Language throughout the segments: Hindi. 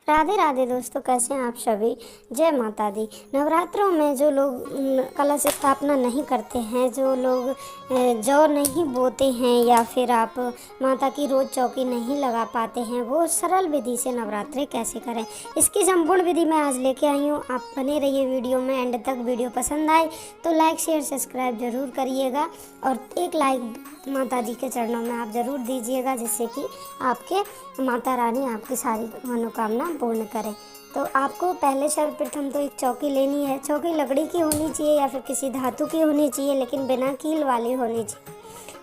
राधे राधे दोस्तों, कैसे हैं आप सभी। जय माता दी। नवरात्रों में जो लोग कलश स्थापना नहीं करते हैं, जो लोग जौ नहीं बोते हैं या फिर आप माता की रोज़ चौकी नहीं लगा पाते हैं, वो सरल विधि से नवरात्रि कैसे करें, इसकी संपूर्ण विधि मैं आज लेके आई हूँ। आप बने रहिए वीडियो में एंड तक। वीडियो पसंद आए तो लाइक शेयर सब्सक्राइब जरूर करिएगा और एक लाइक माता जी के चरणों में आप ज़रूर दीजिएगा, जिससे कि आपके माता रानी आपकी सारी मनोकामना पूर्ण करें। तो आपको पहले सर्वप्रथम तो एक चौकी लेनी है। चौकी लकड़ी की होनी चाहिए या फिर किसी धातु की होनी चाहिए, लेकिन बिना कील वाली होनी चाहिए।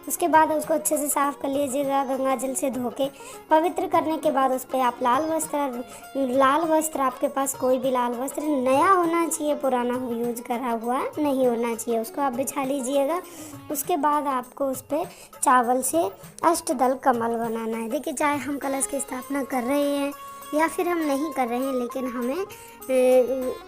उसके बाद उसको अच्छे से साफ़ कर लीजिएगा गंगा जल से धो के। पवित्र करने के बाद उस पर आप लाल वस्त्र आपके पास कोई भी लाल वस्त्र नया होना चाहिए, पुराना यूज करा हुआ नहीं होना चाहिए, उसको आप बिछा लीजिएगा। उसके बाद आपको उस पर चावल से अष्टदल कमल बनाना है। देखिए, चाहे हम कलश की स्थापना कर रहे हैं या फिर हम नहीं कर रहे हैं, लेकिन हमें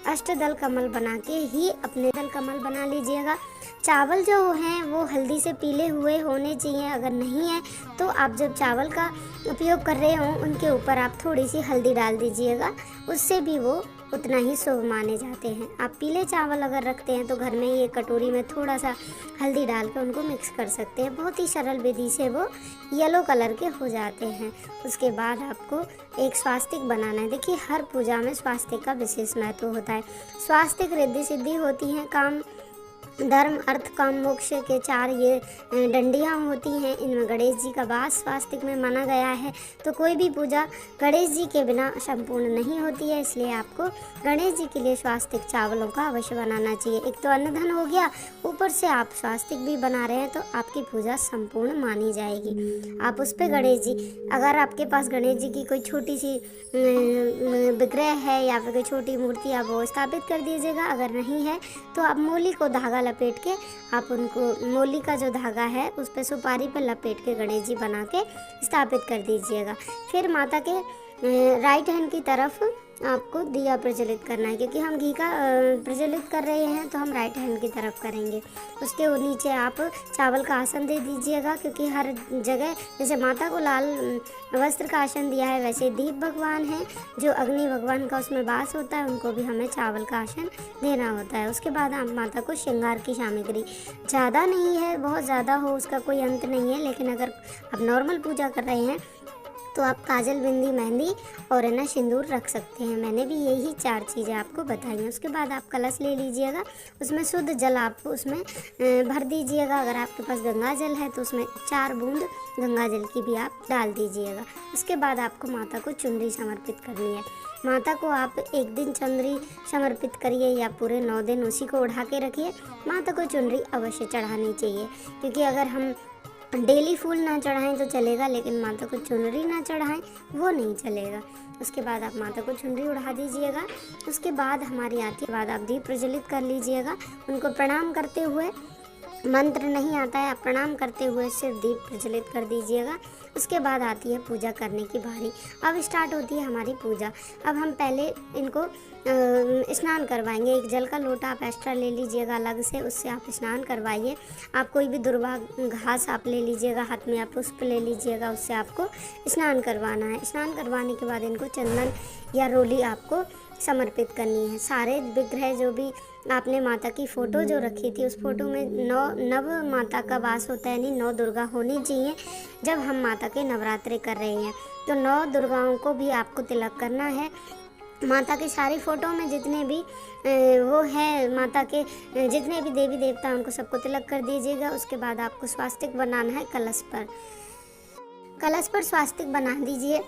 अष्टदल कमल बना के ही अपने दल कमल बना लीजिएगा। चावल जो हैं वो हल्दी से पीले हुए होने चाहिए। अगर नहीं है तो आप जब चावल का उपयोग कर रहे हों उनके ऊपर आप थोड़ी सी हल्दी डाल दीजिएगा, उससे भी वो उतना ही शुभ माने जाते हैं। आप पीले चावल अगर रखते हैं तो घर में ये कटोरी में थोड़ा सा हल्दी डाल कर उनको मिक्स कर सकते हैं। बहुत ही सरल विधि से वो येलो कलर के हो जाते हैं। उसके बाद आपको एक स्वास्तिक बनाना है। देखिए, हर पूजा में स्वास्तिक का विशेष महत्व होता है। स्वास्तिक रिद्धि सिद्धि होती हैं, काम धर्म अर्थ काम मोक्ष के 4 ये डंडियाँ होती हैं। इनमें गणेश जी का वास स्वास्तिक में माना गया है। तो कोई भी पूजा गणेश जी के बिना संपूर्ण नहीं होती है, इसलिए आपको गणेश जी के लिए स्वास्तिक चावलों का अवश्य बनाना चाहिए। एक तो अन्नधन हो गया, ऊपर से आप स्वास्तिक भी बना रहे हैं तो आपकी पूजा संपूर्ण मानी जाएगी। आप उस पर गणेश जी, अगर आपके पास गणेश जी की कोई छोटी सी विग्रह है या फिर कोई छोटी मूर्ति, आप वो स्थापित कर दीजिएगा। अगर नहीं है तो आप मूली को धागा लपेट के आप उनको, मूली का जो धागा है उस पर सुपारी पर लपेट के गणेश जी बना के स्थापित कर दीजिएगा। फिर माता के राइट हैंड की तरफ आपको दिया प्रज्वलित करना है, क्योंकि हम घी का प्रज्वलित कर रहे हैं तो हम राइट हैंड की तरफ करेंगे। उसके नीचे आप चावल का आसन दे दीजिएगा, क्योंकि हर जगह जैसे माता को लाल वस्त्र का आसन दिया है, वैसे दीप भगवान हैं जो अग्नि भगवान का उसमें वास होता है, उनको भी हमें चावल का आसन देना होता है। उसके बाद आप माता को श्रृंगार की सामग्री, ज़्यादा नहीं है, बहुत ज़्यादा हो उसका कोई अंत नहीं है, लेकिन अगर आप नॉर्मल पूजा कर रहे हैं तो आप काजल, बिंदी, मेहंदी और है ना सिंदूर रख सकते हैं। मैंने भी यही 4 चीज़ें आपको बताई हैं। उसके बाद आप कलश ले लीजिएगा, उसमें शुद्ध जल आप उसमें भर दीजिएगा। अगर आपके पास गंगा जल है तो उसमें 4 बूंद गंगा जल की भी आप डाल दीजिएगा। उसके बाद आपको माता को चुनरी समर्पित करनी है। माता को आप एक दिन चुनरी समर्पित करिए या पूरे 9 दिन उसी को उड़ा के रखिए। माता को चुनरी अवश्य चढ़ानी चाहिए, क्योंकि अगर हम डेली फूल ना चढ़ाएं तो चलेगा, लेकिन माता को चुनरी ना चढ़ाएं वो नहीं चलेगा। उसके बाद आप माता को चुनरी उड़ा दीजिएगा। उसके बाद हमारी आती है बाद आप दीप प्रज्वलित कर लीजिएगा। उनको प्रणाम करते हुए, मंत्र नहीं आता है, आप प्रणाम करते हुए सिर्फ दीप प्रज्वलित कर दीजिएगा। उसके बाद आती है पूजा करने की बारी। अब स्टार्ट होती है हमारी पूजा। अब हम पहले इनको स्नान करवाएंगे। एक जल का लोटा आप एक्स्ट्रा ले लीजिएगा अलग से, उससे आप स्नान करवाइए। आप कोई भी दुर्वा घास आप ले लीजिएगा, हाथ में आप पुष्प ले लीजिएगा, उससे आपको स्नान करवाना है। स्नान करवाने के बाद इनको चंदन या रोली आपको समर्पित करनी है। सारे विग्रह जो भी आपने माता की फ़ोटो जो रखी थी उस फोटो में नव माता का वास होता है, यानी 9 दुर्गा होनी चाहिए। जब हम माता के नवरात्रे कर रहे हैं तो 9 दुर्गाओं को भी आपको तिलक करना है। माता के सारी फ़ोटो में जितने भी वो है, माता के जितने भी देवी देवता उनको सबको तिलक कर दीजिएगा। उसके बाद आपको स्वास्तिक बनाना है कलश पर स्वास्तिक बना दीजिए।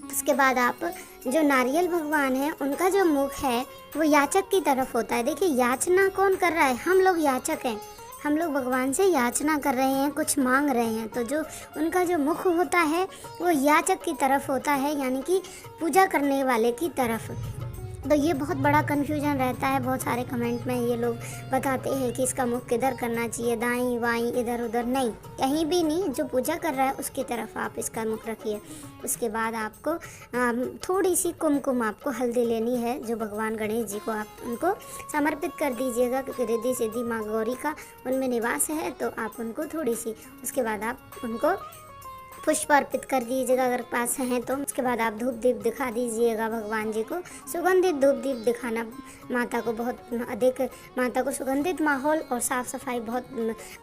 उसके बाद आप जो नारियल भगवान है उनका जो मुख है वो याचक की तरफ होता है। देखिए, याचना कौन कर रहा है? हम लोग याचक हैं, हम लोग भगवान से याचना कर रहे हैं, कुछ मांग रहे हैं। तो जो उनका जो मुख होता है वो याचक की तरफ होता है, यानी कि पूजा करने वाले की तरफ। तो ये बहुत बड़ा कन्फ्यूजन रहता है। बहुत सारे कमेंट में ये लोग बताते हैं कि इसका मुख किधर करना चाहिए, दाईं बाईं इधर उधर, नहीं, कहीं भी नहीं। जो पूजा कर रहा है उसकी तरफ आप इसका मुख रखिए। उसके बाद आपको थोड़ी सी कुमकुम आपको हल्दी लेनी है, जो भगवान गणेश जी को आप उनको समर्पित कर दीजिएगा, क्योंकि रिद्धि सिद्धि माँ गौरी का उनमें निवास है, तो आप उनको थोड़ी सी, उसके बाद आप उनको पुष्प अर्पित कर दीजिएगा अगर पास हैं तो। उसके बाद आप धूप दीप दिखा दीजिएगा भगवान जी को। सुगंधित धूप दीप दिखाना माता को बहुत अधिक, माता को सुगंधित माहौल और साफ़ सफाई बहुत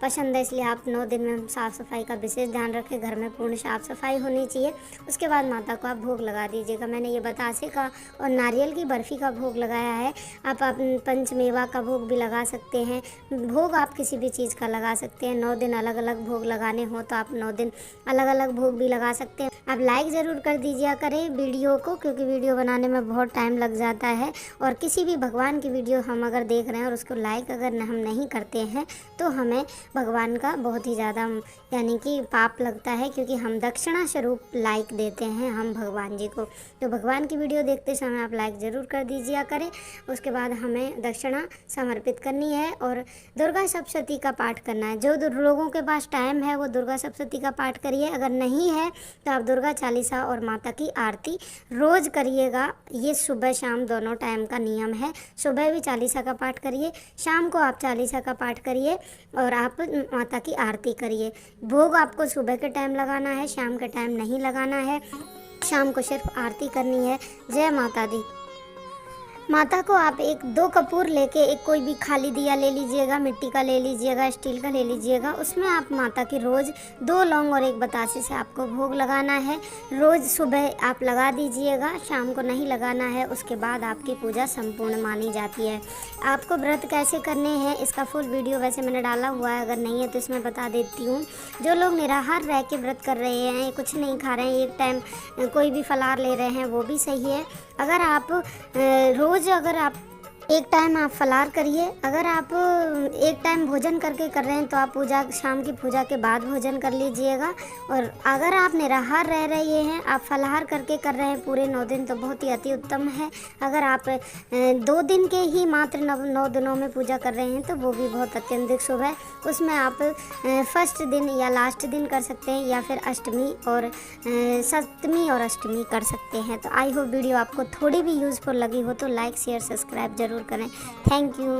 पसंद है, इसलिए आप 9 दिन में साफ़ सफाई का विशेष ध्यान रखें। घर में पूर्ण साफ़ सफाई होनी चाहिए। उसके बाद माता को आप भोग लगा दीजिएगा। मैंने ये बतासे का और नारियल की बर्फ़ी का भोग लगाया है। आप पंचमेवा का भोग भी लगा सकते हैं। भोग आप किसी भी चीज़ का लगा सकते हैं। 9 दिन अलग अलग भोग लगाने हो तो आप 9 दिन अलग अलग भोग भी लगा सकते हैं। आप लाइक ज़रूर कर दीजिए करें वीडियो को, क्योंकि वीडियो बनाने में बहुत टाइम लग जाता है। और किसी भी भगवान की वीडियो हम अगर देख रहे हैं और उसको लाइक अगर हम नहीं करते हैं तो हमें भगवान का बहुत ही ज़्यादा यानी कि पाप लगता है, क्योंकि हम दक्षिणा स्वरूप लाइक देते हैं हम भगवान जी को। तो भगवान की वीडियो देखते समय आप लाइक ज़रूर कर दीजिए करें। उसके बाद हमें दक्षिणा समर्पित करनी है और दुर्गा सप्तशती का पाठ करना है। जो लोगों के पास टाइम है वो दुर्गा सप्तशती का पाठ करिए। अगर नहीं है तो आप दुर्गा चालीसा और माता की आरती रोज़ करिएगा। ये सुबह शाम दोनों टाइम का नियम है। सुबह भी चालीसा का पाठ करिए, शाम को आप चालीसा का पाठ करिए और आप माता की आरती करिए। भोग आपको सुबह के टाइम लगाना है, शाम के टाइम नहीं लगाना है। शाम को सिर्फ आरती करनी है। जय माता दी। माता को आप 2 कपूर लेके एक कोई भी खाली दिया ले लीजिएगा, मिट्टी का ले लीजिएगा, स्टील का ले लीजिएगा। उसमें आप माता की रोज़ 2 लौंग और 1 बतासे से आपको भोग लगाना है। रोज़ सुबह आप लगा दीजिएगा, शाम को नहीं लगाना है। उसके बाद आपकी पूजा संपूर्ण मानी जाती है। आपको व्रत कैसे करने हैं इसका फुल वीडियो वैसे मैंने डाला हुआ है, अगर नहीं है तो इसमें बता देती हूँ। जो लोग निराहार रह के व्रत कर रहे हैं, कुछ नहीं खा रहे हैं, एक टाइम कोई भी फलाहार ले रहे हैं, वो भी सही है। अगर आप रोज़ अगर आप एक टाइम आप फलाहार करिए। अगर आप एक टाइम भोजन करके कर रहे हैं तो आप पूजा शाम की पूजा के बाद भोजन कर लीजिएगा। और अगर आप निराहार रह रहे हैं, आप फलाहार करके कर रहे हैं पूरे 9 दिन, तो बहुत ही अति उत्तम है। अगर आप 2 दिन के ही मात्र 9 दिनों में पूजा कर रहे हैं तो वो भी बहुत अत्यंत शुभ है। उसमें आप फर्स्ट दिन या लास्ट दिन कर सकते हैं, या फिर अष्टमी और सप्तमी और अष्टमी कर सकते हैं। तो आई होप वीडियो आपको थोड़ी भी यूज़फुल लगी हो तो लाइक शेयर सब्सक्राइब ज़रूर करें। Thank you.